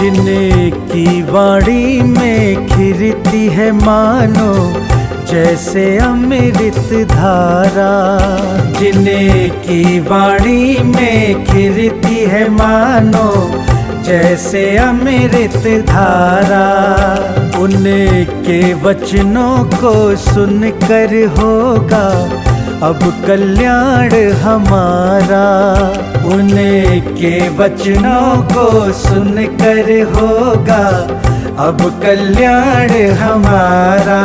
जिनकी वाणी में खिरती है मानो जैसे अमृत धारा, जिनकी वाणी में खिरती है मानो जैसे अमृत धारा। उनके वचनों को सुनकर होगा अब कल्याण हमारा, उनके वचनों को सुनकर होगा अब कल्याण हमारा।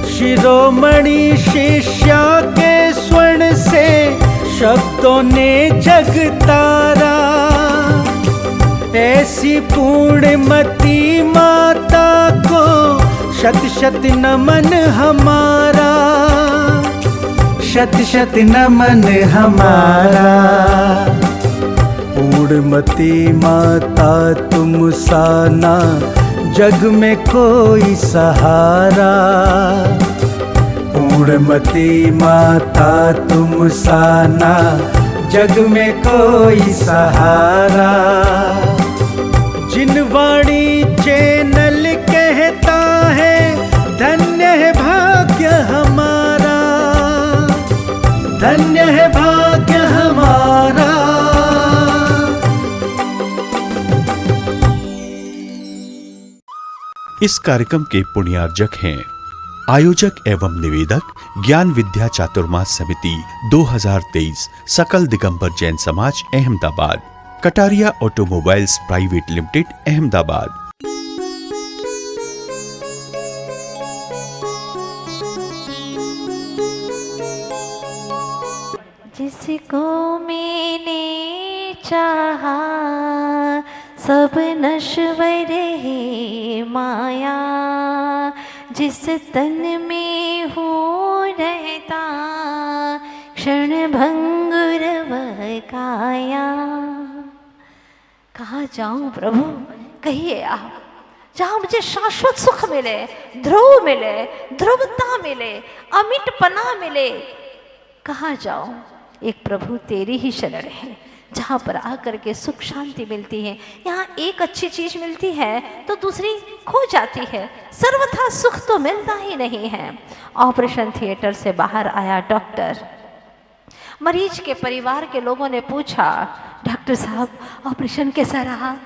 शिरोमणि शिष्या के स्वर्ण से शब्दों ने जग तारा, ऐसी पूर्णमती माता को शत शत नमन हमारा, शत शत नमन हमारा। पूर्णमती माता तुम सा ना जग में कोई सहारा, पूर्णमती माता तुम सा ना जग में कोई सहारा। जिन वाणी चैनल कहता है धन्य है भाग्य हमारा, धन्य है भाग्य हमारा। इस कार्यक्रम के पुण्यार्जक हैं आयोजक एवं निवेदक ज्ञान विद्या चातुर्मास समिति 2023, सकल दिगंबर जैन समाज Ahmedabad, Kataria automobiles private limited Ahmedabad. जिसको मैंने चाहा सब नश्वर है माया, जिस तन में हो रहता क्षण भंगुर वह काया। कहाँ जाऊं प्रभु, कहिए आप, जहाँ मुझे शाश्वत सुख मिले, ध्रुव मिले, ध्रुवता मिले, अमिटपना मिले, कहाँ जाऊं? एक प्रभु तेरी ही शरण है, जहाँ पर आकर के सुख शांति मिलती है। यहाँ एक अच्छी चीज मिलती है तो दूसरी खो जाती है, सर्वथा सुख तो मिलता ही नहीं है। ऑपरेशन थिएटर से बाहर आया डॉक्टर, मरीज के परिवार के लोगों ने पूछा, डॉक्टर साहब ऑपरेशन कैसा रहा,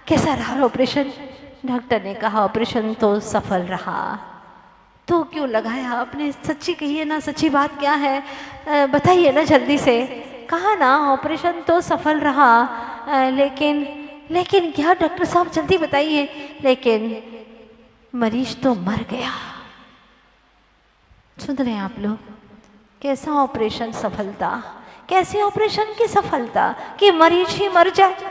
कैसा रहा ऑपरेशन? डॉक्टर ने कहा ऑपरेशन तो सफल रहा। तो क्यों लगाया आपने, सच्ची कहिए ना, सच्ची बात क्या है बताइए ना जल्दी से। कहा ना ऑपरेशन तो सफल रहा, लेकिन क्या डॉक्टर साहब जल्दी बताइए, लेकिन मरीज तो मर गया। सुन रहे हैं आप लोग, कैसा ऑपरेशन सफलता, कैसी ऑपरेशन की सफलता कि मरीज ही मर जाए।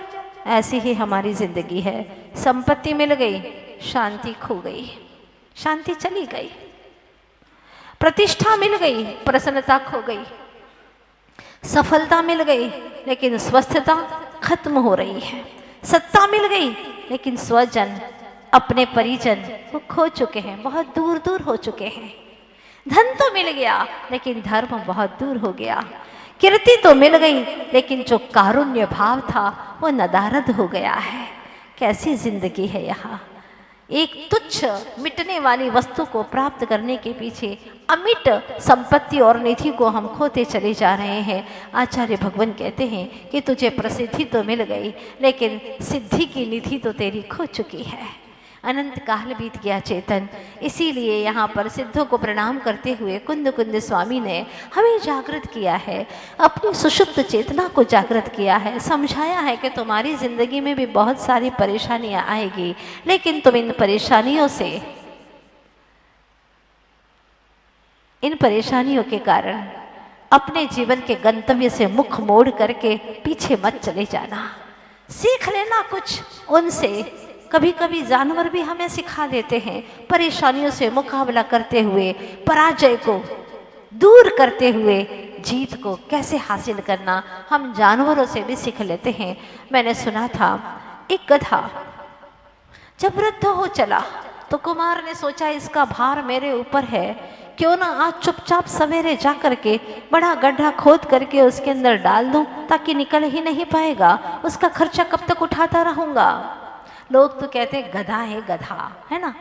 ऐसी ही हमारी जिंदगी है, संपत्ति मिल गई, शांति खो गई, शांति चली गई, प्रतिष्ठा मिल गई, प्रसन्नता खो गई, सफलता मिल गई लेकिन स्वस्थता खत्म हो रही है, सत्ता मिल गई लेकिन स्वजन, अपने परिजन वो खो चुके हैं, बहुत दूर दूर हो चुके हैं। धन तो मिल गया लेकिन धर्म बहुत दूर हो गया, कीर्ति तो मिल गई लेकिन जो कारुण्य भाव था वो नदारद हो गया है। कैसी जिंदगी है यहाँ, एक तुच्छ मिटने वाली वस्तु को प्राप्त करने के पीछे अमिट संपत्ति और निधि को हम खोते चले जा रहे हैं। आचार्य भगवान कहते हैं कि तुझे प्रसिद्धि तो मिल गई लेकिन सिद्धि की निधि तो तेरी खो चुकी है। अनंत काल बीत गया चेतन, इसीलिए यहाँ पर सिद्धों को प्रणाम करते हुए कुंद कुंद स्वामी ने हमें जागृत किया है, अपनी सुषुप्त चेतना को जागृत किया है, समझाया है कि तुम्हारी जिंदगी में भी बहुत सारी परेशानियां आएगी, लेकिन तुम इन परेशानियों के कारण अपने जीवन के गंतव्य से मुख मोड़ करके पीछे मत चले जाना, सीख लेना कुछ उनसे। कभी कभी जानवर भी हमें सिखा देते हैं, परेशानियों से मुकाबला करते हुए, पराजय को दूर करते हुए जीत को कैसे हासिल करना हम जानवरों से भी सीख लेते हैं। मैंने सुना था एक गधा जब वृद्ध हो चला तो कुमार ने सोचा इसका भार मेरे ऊपर है, क्यों ना आज चुपचाप सवेरे जा करके बड़ा गड्ढा खोद करके उसके अंदर डाल दूं, ताकि निकल ही नहीं पाएगा, उसका खर्चा कब तक उठाता रहूंगा। लोग तो कहते हैं गधा है गधा, है ना।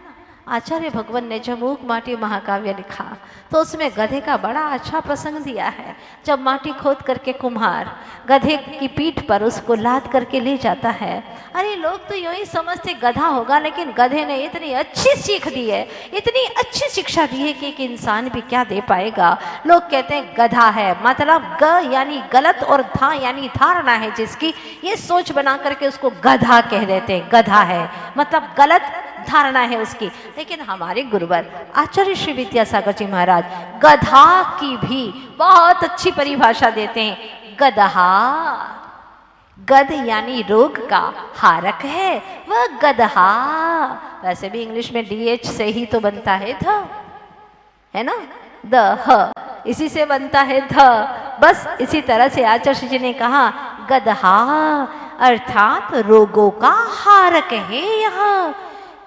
आचार्य भगवान ने जब मूक माटी महाकाव्य लिखा तो उसमें गधे का बड़ा अच्छा प्रसंग दिया है। जब माटी खोद करके कुम्हार गधे की पीठ पर उसको लाद करके ले जाता है, अरे लोग तो यूं ही समझते गधा होगा, लेकिन गधे ने इतनी अच्छी सीख दी है, इतनी अच्छी शिक्षा दी है कि एक इंसान भी क्या दे पाएगा। लोग कहते हैं गधा है, मतलब ग यानी गलत और धा यानी धारणा है जिसकी, ये सोच बना करके उसको गधा कह देते हैं। गधा है मतलब गलत धारणा है उसकी। लेकिन हमारे गुरुवर आचार्य श्री विद्यासागर जी महाराज गधा की भी बहुत अच्छी परिभाषा देते हैं। गधा, गद यानी रोग का हारक है वह गधा। वैसे भी इंग्लिश में DH से ही तो बनता है ध, है ना, द ह इसी से बनता है ध। बस इसी तरह से आचार्य जी ने कहा गधा अर्थात रोगों का हारक है यह।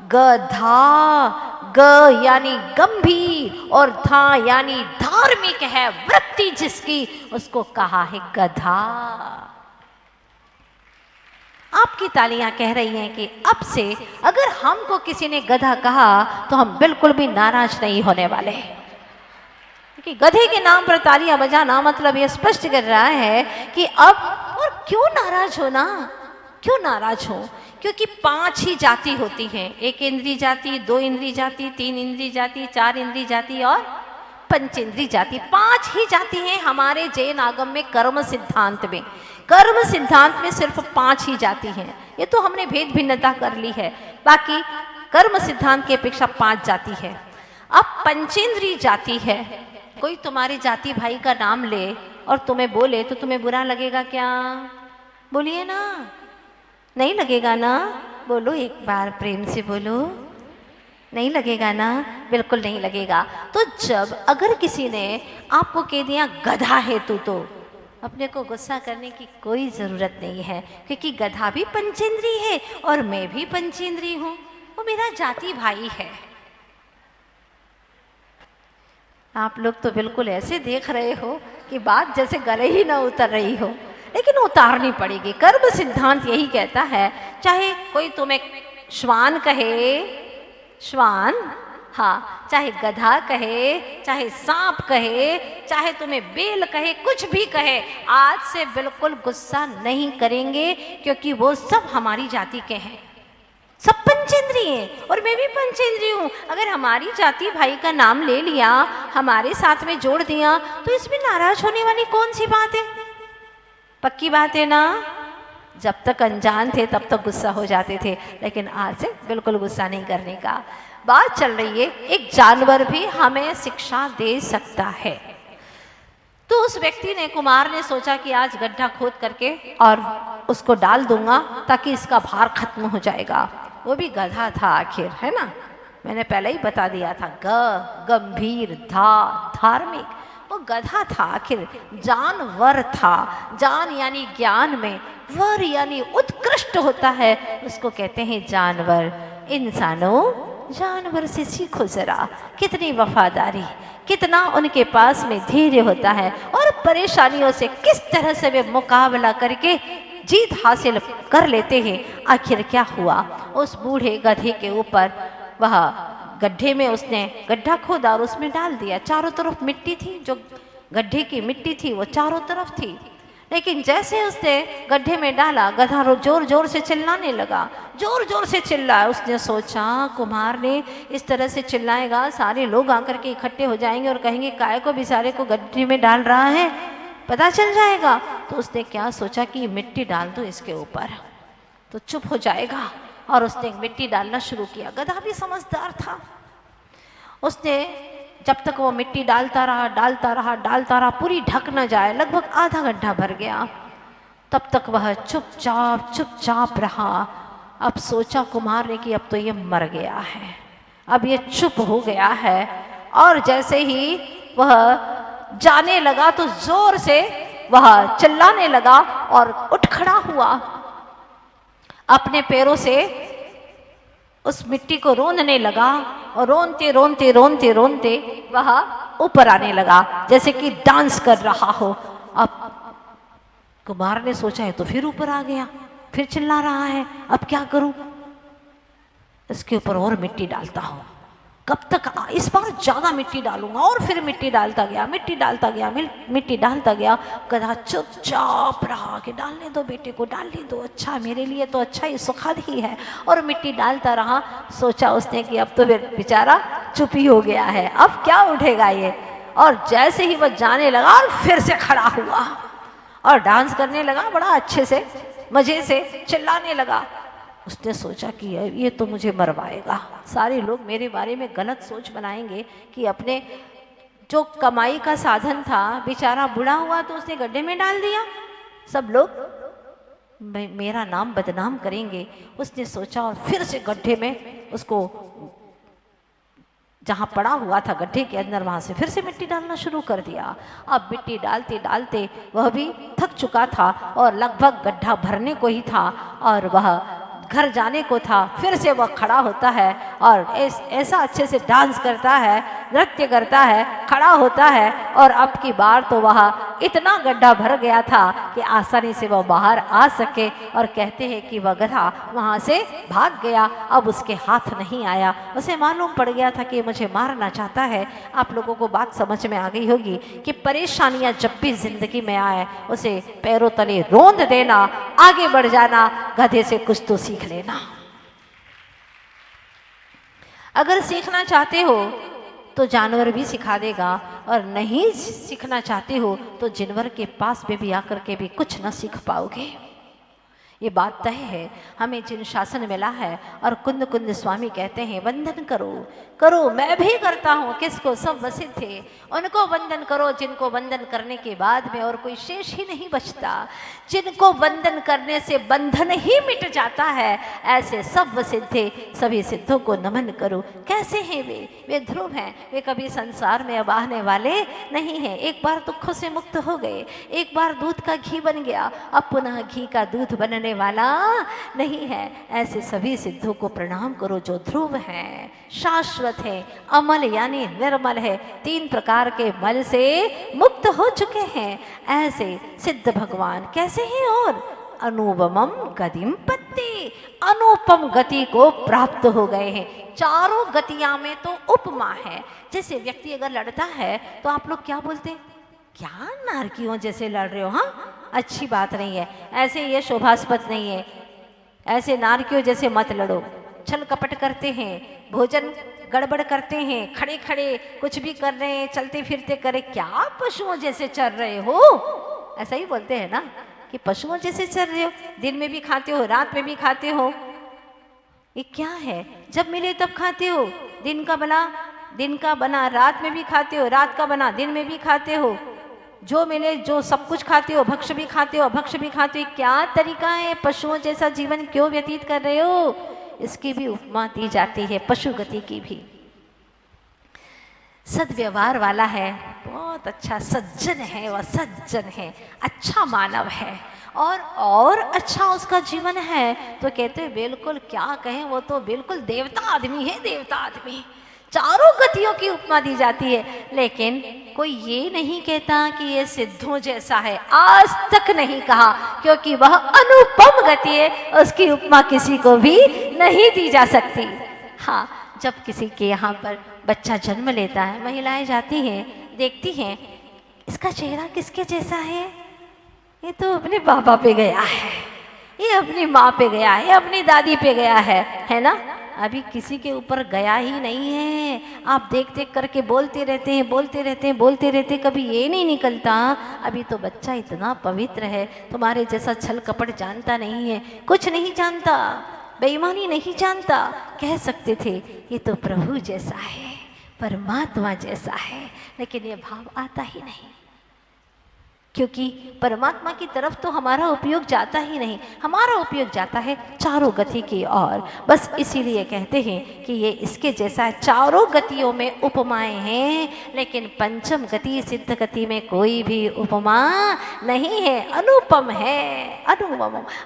गधा, ग यानी गंभीर और धा यानी धार्मिक है, वृत्ति जिसकी, उसको कहा है गधा। आपकी तालियां कह रही हैं कि अब से अगर हमको किसी ने गधा कहा तो हम बिल्कुल भी नाराज नहीं होने वाले, क्योंकि गधे के नाम पर तालियां बजाना मतलब ये स्पष्ट कर रहा है कि अब, और क्यों नाराज होना, क्यों नाराज हो, क्योंकि 5 ही जाति होती हैं। 1 इंद्रिय जाति, 2 इंद्रिय जाति, 3 इंद्रिय जाति, 4 इंद्रिय जाति और पंचेंद्रिय जाति। 5 ही जाति हैं हमारे जैन आगम में। कर्म सिद्धांत में, कर्म सिद्धांत में सिर्फ 5 ही जाति हैं। ये तो हमने भेद भिन्नता कर ली है, बाकी कर्म सिद्धांत की अपेक्षा 5 जाति है। अब पंचेंद्रिय जाति है। कोई तुम्हारे जाति भाई का नाम ले और तुम्हें बोले तो तुम्हें बुरा लगेगा क्या? बोलिए ना, नहीं लगेगा ना? बोलो एक बार प्रेम से बोलो, नहीं लगेगा ना? बिल्कुल नहीं लगेगा। तो जब अगर किसी ने आपको कह दिया गधा है तू, तो अपने को गुस्सा करने की कोई ज़रूरत नहीं है, क्योंकि गधा भी पंचेंद्रिय है और मैं भी पंचेंद्रिय हूँ, वो मेरा जाति भाई है। आप लोग तो बिल्कुल ऐसे देख रहे हो कि बात जैसे गले ही ना उतर रही हो, लेकिन उतारनी पड़ेगी। कर्म सिद्धांत यही कहता है, चाहे कोई तुम्हें श्वान कहे, श्वान, हाँ, चाहे गधा कहे, चाहे सांप कहे, चाहे तुम्हें बेल कहे, कुछ भी कहे, आज से बिल्कुल गुस्सा नहीं करेंगे, क्योंकि वो सब हमारी जाति के हैं, सब पंचेंद्रिय हैं और मैं भी पंचेंद्रिय हूँ। अगर हमारी जाति भाई का नाम ले लिया, हमारे साथ में जोड़ दिया, तो इसमें नाराज होने वाली कौन सी बात है? पक्की बात है ना? जब तक अनजान थे तब तक गुस्सा हो जाते थे, लेकिन आज से बिल्कुल गुस्सा नहीं करने का। बात चल रही है एक जानवर भी हमें शिक्षा दे सकता है। तो उस व्यक्ति ने, कुमार ने सोचा कि आज गड्ढा खोद करके और उसको डाल दूंगा ताकि इसका भार खत्म हो जाएगा। वो भी गधा था आखिर, है ना, मैंने पहले ही बता दिया था। गंभीर, धार्मिक, वो गधा था आखिर, जानवर था। जान यानी ज्ञान में, वर यानी उत्कृष्ट होता है, उसको कहते हैं जानवर। इंसानों, जानवर से सीखो जरा, कितनी वफादारी, कितना उनके पास में धैर्य होता है और परेशानियों से किस तरह से वे मुकाबला करके जीत हासिल कर लेते हैं। आखिर क्या हुआ? उस बूढ़े गधे के ऊपर, वह गड्ढे में उसने गड्ढा खोदा और उसमें डाल दिया। चारों तरफ मिट्टी थी, जो गड्ढे की मिट्टी थी वो चारों तरफ थी, लेकिन जैसे उसने गड्ढे में डाला, गधा जोर जोर से चिल्लाने लगा, जोर जोर से चिल्लाया। उसने सोचा कुम्हार ने इस तरह से चिल्लाएगा, सारे लोग आकर के इकट्ठे हो जाएंगे और कहेंगे काय को बेचारे को गड्ढे में डाल रहा है, पता चल जाएगा। तो उसने क्या सोचा कि मिट्टी डाल दो इसके ऊपर तो चुप हो जाएगा, और उसने मिट्टी डालना शुरू किया। गधा भी समझदार था, उसने जब तक वो मिट्टी डालता रहा, पूरी ढक न जाए, लगभग आधा गड्ढा भर गया, तब तक वह चुपचाप रहा। अब सोचा कुम्हार ने कि अब तो ये मर गया है, अब ये चुप हो गया है। और जैसे ही वह जाने लगा तो जोर से वह चिल्लाने लगा और उठ खड़ा हुआ, अपने पैरों से उस मिट्टी को रोंदने लगा, और रोंते वह ऊपर आने लगा जैसे कि डांस कर रहा हो। अब कुमार ने सोचा है तो फिर ऊपर आ गया, फिर चिल्ला रहा है, अब क्या करूं, इसके ऊपर और मिट्टी डालता हूं, कब तक, इस बार ज्यादा मिट्टी डालूंगा। और फिर मिट्टी डालता गया, मिट्टी डालता गया, मिट्टी डालता गया। गधा चुपचाप रहा कि डालने दो बेटे को, डालने दो, अच्छा मेरे लिए तो अच्छा ही सुखद ही है। और मिट्टी डालता रहा। सोचा उसने कि अब तो बेचारा चुप ही हो गया है, अब क्या उठेगा ये। और जैसे ही वह जाने लगा और फिर से खड़ा हुआ और डांस करने लगा, बड़ा अच्छे से मजे से चिल्लाने लगा। उसने सोचा कि ये तो मुझे मरवाएगा, सारे लोग मेरे बारे में गलत सोच बनाएंगे कि अपने जो कमाई का साधन था बेचारा बुढ़ा हुआ तो उसने गड्ढे में डाल दिया, सब लोग मेरा नाम बदनाम करेंगे। उसने सोचा और फिर से गड्ढे में उसको, जहाँ पड़ा हुआ था गड्ढे के अंदर, वहाँ से फिर से मिट्टी डालना शुरू कर दिया। अब मिट्टी डालते डालते वह भी थक चुका था और लगभग गड्ढा भरने को ही था और वह घर जाने को था। फिर से वह खड़ा होता है और ऐसा अच्छे से डांस करता है, नृत्य करता है, खड़ा होता है। और अब की बार तो वह इतना गड्ढा भर गया था कि आसानी से वह बाहर आ सके। और कहते हैं कि वह गधा वहाँ से भाग गया, अब उसके हाथ नहीं आया। उसे मालूम पड़ गया था कि मुझे मारना चाहता है। आप लोगों को बात समझ में आ गई होगी कि परेशानियां जब भी जिंदगी में आए उसे पैरों तले रोंद देना, आगे बढ़ जाना, गधे से कुछ तो सीख लेना। अगर सीखना चाहते हो तो जानवर भी सिखा देगा, और नहीं सीखना चाहते हो तो जानवर के पास में भी आकर के भी कुछ न सीख पाओगे। ये बात तय है। हमें जिन शासन मिला है और कुंद कुंद स्वामी कहते हैं वंदन करो करो, मैं भी करता हूँ, किसको, सब वसित थे उनको वंदन करो जिनको वंदन करने के बाद में और कोई शेष ही नहीं बचता, जिनको वंदन करने से बंधन ही मिट जाता है, ऐसे सब वसित थे, सभी सिद्धों को नमन करो। कैसे हैं वे ध्रुव हैं, वे कभी संसार में अब आने वाले नहीं हैं। एक बार दुखों से मुक्त हो गए, एक बार दूध का घी बन गया, अब पुनः घी का दूध बनने वाला नहीं है। ऐसे सभी सिद्धों को प्रणाम करो जो ध्रुव हैं, शाश्वत है, अमल यानी निर्मल है, 3 प्रकार के मल से मुक्त हो चुके हैं। ऐसे सिद्ध भगवान कैसे हैं, और अनुपमम गतिम पत्ते, अनुपम गति को प्राप्त हो गए हैं। चारों गतियां में तो उपमा है। जैसे व्यक्ति अगर लड़ता है तो आप लोग क्या बोलते हैं, क्या नारकियों जैसे लड़ रहे हो, हाँ अच्छी बात नहीं है, ऐसे ये शोभास्पद नहीं है, ऐसे नारकियों जैसे मत लड़ो। छल कपट करते हैं, भोजन गड़बड़ करते हैं, खड़े खड़े कुछ भी कर रहे हैं, चलते फिरते करे, क्या पशुओं जैसे चल रहे हो, ऐसा ही बोलते हैं ना कि पशुओं जैसे चल रहे हो, दिन में भी खाते हो, रात में भी खाते हो, ये क्या है, जब मिले तब खाते हो, दिन का बना रात में भी खाते हो, रात का बना दिन में भी खाते हो, जो मिले जो सब कुछ खाते हो, भक्ष्य भी खाते हो, अभक्ष्य भी खाते हो, क्या तरीका है, पशुओं जैसा जीवन क्यों व्यतीत कर रहे हो। इसकी भी उपमा दी जाती है, पशु गति की भी। सद्व्यवहार वाला है, बहुत अच्छा सज्जन है, वह सज्जन है, अच्छा मानव है, और अच्छा उसका जीवन है तो कहते हैं बिल्कुल क्या कहें, वो तो बिल्कुल देवता आदमी है, देवता आदमी। चारों गतियों की उपमा दी जाती है, लेकिन कोई ये नहीं कहता कि ये सिद्धों जैसा है, आज तक नहीं कहा, क्योंकि वह अनुपम गति है, उसकी उपमा किसी को भी नहीं दी जा सकती। हाँ, जब किसी के यहाँ पर बच्चा जन्म लेता है, महिलाएं जाती हैं, देखती हैं इसका चेहरा किसके जैसा है, ये तो अपने पापा पे गया है, ये अपनी माँ पे गया है, अपनी दादी पे गया है ना, अभी किसी के ऊपर गया ही नहीं है। आप देख देख करके बोलते रहते, कभी ये नहीं निकलता अभी तो बच्चा इतना पवित्र है, तुम्हारे जैसा छल कपट जानता नहीं है, कुछ नहीं जानता, बेईमानी नहीं जानता, कह सकते थे ये तो प्रभु जैसा है, परमात्मा जैसा है, लेकिन ये भाव आता ही नहीं। क्योंकि परमात्मा की तरफ तो हमारा उपयोग जाता ही नहीं, हमारा उपयोग जाता है चारों गति की ओर। बस इसीलिए कहते हैं कि ये इसके जैसा है। चारों गतियों में उपमाएं हैं, लेकिन पंचम गति सिद्ध गति में कोई भी उपमा नहीं है, अनुपम है।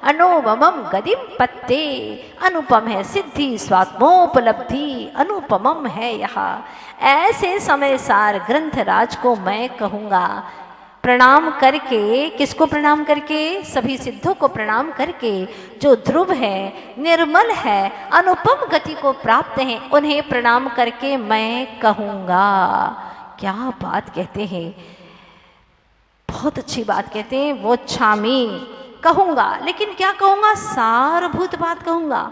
अनुपमम गतिम पत्ते, अनुपम है सिद्धि स्वात्मोपलब्धि, अनुपमम है यह। ऐसे समय सार ग्रंथराज को मैं कहूँगा, प्रणाम करके, किसको प्रणाम करके? सभी सिद्धों को प्रणाम करके, जो ध्रुव है, निर्मल है, अनुपम गति को प्राप्त हैं, उन्हें प्रणाम करके मैं कहूँगा। क्या बात कहते हैं, बहुत अच्छी बात कहते हैं। वो छामी कहूँगा, लेकिन क्या कहूँगा? सारभूत बात कहूँगा।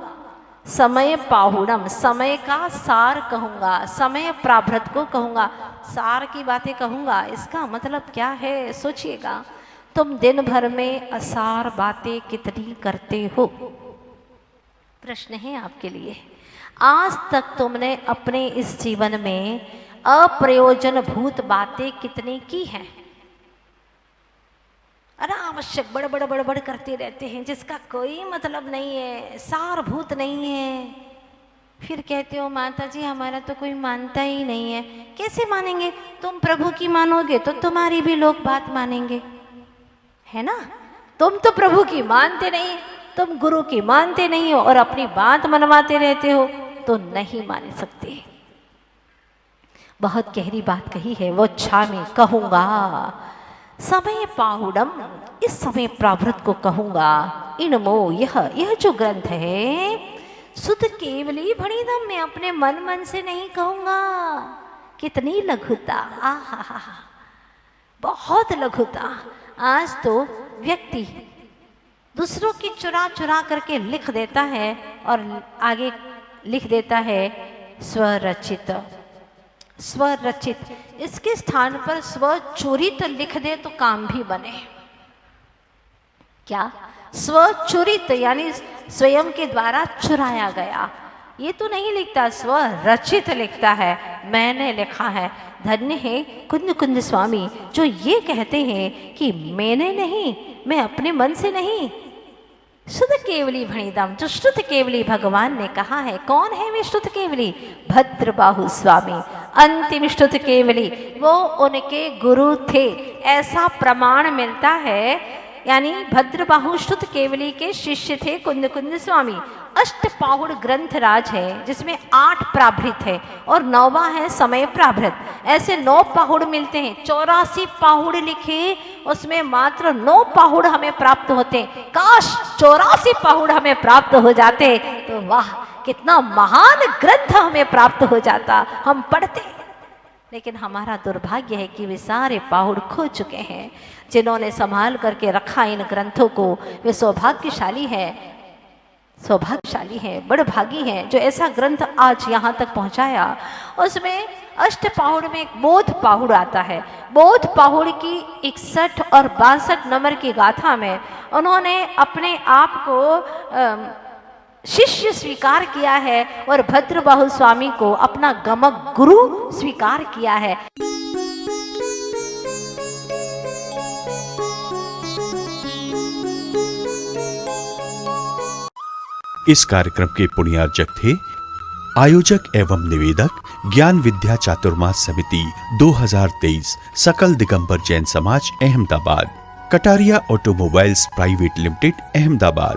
समय पाहुणम, समय का सार कहूँगा, समय प्राभृत को कहूँगा, सार की बातें कहूँगा। इसका मतलब क्या है? सोचिएगा, तुम दिन भर में असार बातें कितनी करते हो? प्रश्न है आपके लिए। आज तक तुमने अपने इस जीवन में अप्रयोजनभूत बातें कितनी की हैं? अनावश्यक बड़बड़ करते रहते हैं, जिसका कोई मतलब नहीं है, सारभूत नहीं है। फिर कहते हो माता जी हमारा तो कोई मानता ही नहीं है। कैसे मानेंगे? तुम प्रभु की मानोगे तो तुम्हारी भी लोग बात मानेंगे, है ना? तुम तो प्रभु की मानते नहीं, तुम गुरु की मानते नहीं हो और अपनी बात मनवाते रहते हो, तो नहीं मान सकते। बहुत गहरी बात कही है। वो छामी कहूँगा, समय पाहुडम, इस समय प्रावृत को कहूँगा। इनमो, यह जो ग्रंथ है, शुद्ध केवली भणिदम, मैं अपने मन से नहीं कहूँगा। कितनी लघुता, आहा, बहुत लघुता। आज तो व्यक्ति दूसरों की चुरा करके लिख देता है और आगे लिख देता है स्वरचित। स्वरचित, इसके स्थान पर स्वचोरित लिख दे तो काम भी बने। क्या? स्वचोरित यानी स्वयं के द्वारा चुराया गया। ये तो नहीं लिखता, स्वरचित लिखता है, मैंने लिखा है। धन्य है कुंद स्वामी जो ये कहते हैं कि मैंने नहीं, मैं अपने मन से नहीं। शुद्ध केवली भणिदम, जो शुद्ध केवली भगवान ने कहा है। कौन है वे शुद्ध केवली? भद्रबाहु स्वामी, अंतिम शुद्ध केवली, वो उनके गुरु थे, ऐसा प्रमाण मिलता है। यानी भद्रबाहु शुद्ध केवली के शिष्य थे कुंद स्वामी। अष्टपाहुड़ ग्रंथराज है, जिसमें 8 प्राभृत है और 9वां है समय प्राभृत। ऐसे 9 पाहुड़ मिलते हैं। 84 पाहुड़ लिखे, उसमें मात्र 9 पाहुड़ हमें प्राप्त होते। काश 84 पाहुड़ हमें प्राप्त हो जाते तो वाह, कितना महान ग्रंथ हमें प्राप्त हो जाता, हम पढ़ते। लेकिन हमारा दुर्भाग्य है कि वे सारे पाहुड़ खो चुके हैं। जिन्होंने संभाल करके रखा इन ग्रंथों को, वे सौभाग्यशाली हैं, बड़भागी हैं, जो ऐसा ग्रंथ आज यहाँ तक पहुँचाया। उसमें अष्टपाहुड़ में एक बोध पाहुड़ आता है। बोध पाहुड़ की 61 और 62 नंबर की गाथा में उन्होंने अपने आप को शिष्य स्वीकार किया है और भद्रबाहु स्वामी को अपना गमक गुरु स्वीकार किया है। इस कार्यक्रम के पुण्यार्जक थे आयोजक एवं निवेदक ज्ञान विद्या चातुर्मास समिति 2023 सकल दिगंबर जैन समाज Ahmedabad, Kataria automobiles private limited Ahmedabad.